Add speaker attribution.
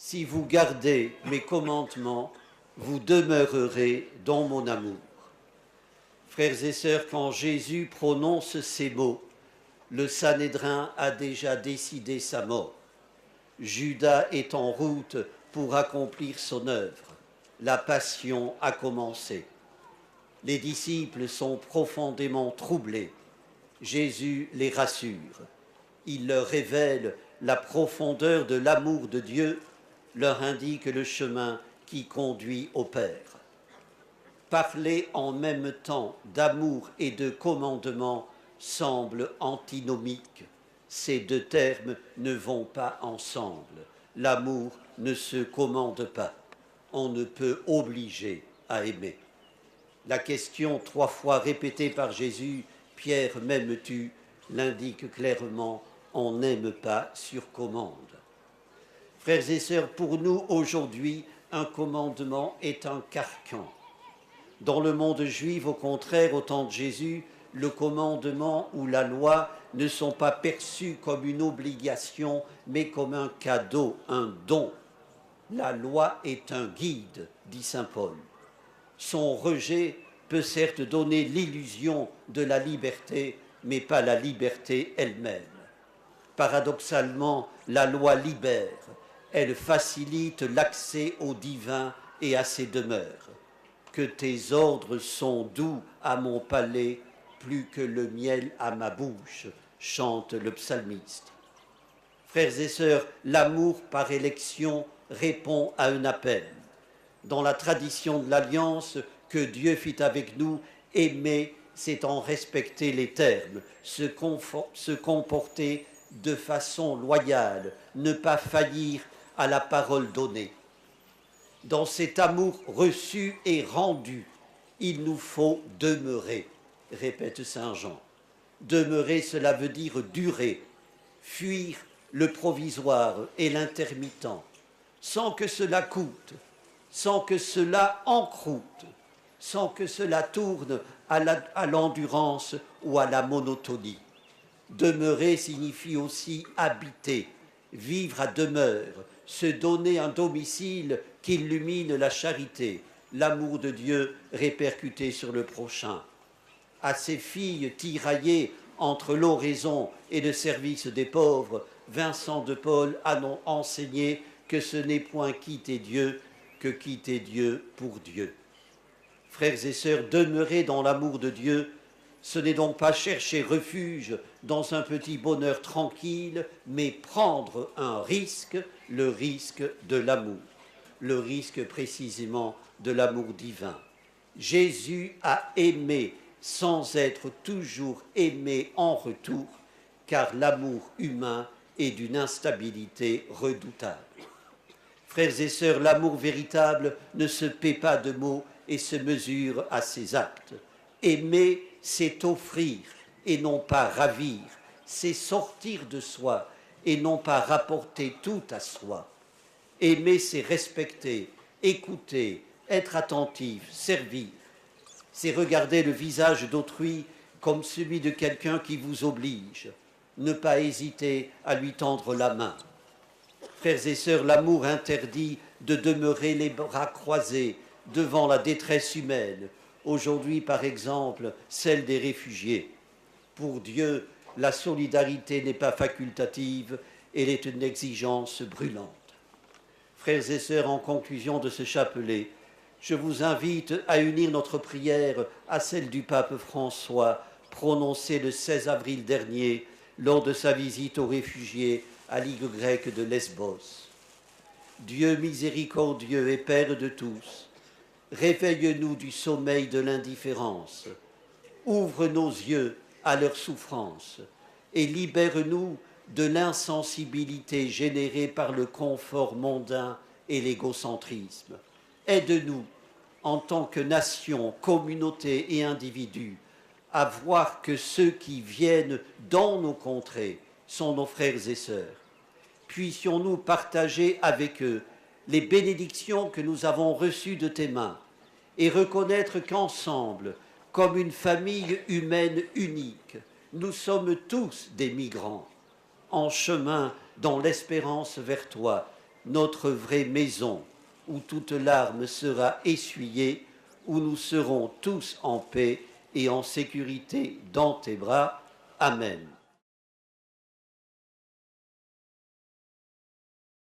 Speaker 1: Si vous gardez mes commandements, vous demeurerez dans mon amour. Frères et sœurs, quand Jésus prononce ces mots, le Sanhédrin a déjà décidé sa mort. Judas est en route pour accomplir son œuvre. La passion a commencé. Les disciples sont profondément troublés. Jésus les rassure. Il leur révèle la profondeur de l'amour de Dieu, leur indique le chemin qui conduit au Père. Parler en même temps d'amour et de commandement semble antinomique. Ces deux termes ne vont pas ensemble. L'amour ne se commande pas. On ne peut obliger à aimer. La question 3 fois répétée par Jésus, « Pierre, m'aimes-tu ?» l'indique clairement, on n'aime pas sur commande. Frères et sœurs, pour nous aujourd'hui, un commandement est un carcan. Dans le monde juif, au contraire, au temps de Jésus, le commandement ou la loi ne sont pas perçus comme une obligation, mais comme un cadeau, un don. La loi est un guide, dit saint Paul. Son rejet peut certes donner l'illusion de la liberté, mais pas la liberté elle-même. Paradoxalement, la loi libère, elle facilite l'accès au divin et à ses demeures. Que tes ordres sont doux à mon palais, plus que le miel à ma bouche, chante le psalmiste. Frères et sœurs, l'amour par élection répond à un appel. Dans la tradition de l'alliance que Dieu fit avec nous, aimer, c'est en respecter les termes, se comporter de façon loyale, ne pas faillir à la parole donnée. Dans cet amour reçu et rendu, il nous faut demeurer, répète saint Jean. Demeurer, cela veut dire durer, fuir le provisoire et l'intermittent, sans que cela coûte, sans que cela encroute, sans que cela tourne à l'endurance ou à la monotonie. Demeurer signifie aussi habiter, vivre à demeure, se donner un domicile qui illumine la charité, l'amour de Dieu répercuté sur le prochain. À ces filles tiraillées entre l'oraison et le service des pauvres, Vincent de Paul a enseigné que ce n'est point quitter Dieu que quitter Dieu pour Dieu. Frères et sœurs, demeurer dans l'amour de Dieu, ce n'est donc pas chercher refuge dans un petit bonheur tranquille, mais prendre un risque, le risque de l'amour, le risque précisément de l'amour divin. Jésus a aimé sans être toujours aimé en retour, car l'amour humain est d'une instabilité redoutable. Frères et sœurs, l'amour véritable ne se paie pas de mots et se mesure à ses actes. Aimer, c'est offrir et non pas ravir, c'est sortir de soi et non pas rapporter tout à soi. Aimer, c'est respecter, écouter, être attentif, servir. C'est regarder le visage d'autrui comme celui de quelqu'un qui vous oblige, ne pas hésiter à lui tendre la main. Frères et sœurs, l'amour interdit de demeurer les bras croisés devant la détresse humaine, aujourd'hui par exemple celle des réfugiés. Pour Dieu, la solidarité n'est pas facultative, elle est une exigence brûlante. Frères et sœurs, en conclusion de ce chapelet, je vous invite à unir notre prière à celle du pape François, prononcée le 16 avril dernier lors de sa visite aux réfugiés à l'île grecque de Lesbos. Dieu miséricordieux et Père de tous, réveille-nous du sommeil de l'indifférence, ouvre nos yeux à leur souffrance et libère-nous de l'insensibilité générée par le confort mondain et l'égocentrisme. Aide-nous, en tant que nation, communauté et individus, à voir que ceux qui viennent dans nos contrées sont nos frères et sœurs. Puissions-nous partager avec eux les bénédictions que nous avons reçues de tes mains et reconnaître qu'ensemble, comme une famille humaine unique, nous sommes tous des migrants, en chemin dans l'espérance vers toi, notre vraie maison, où toute larme sera essuyée, où nous serons tous en paix et en sécurité dans tes bras. Amen.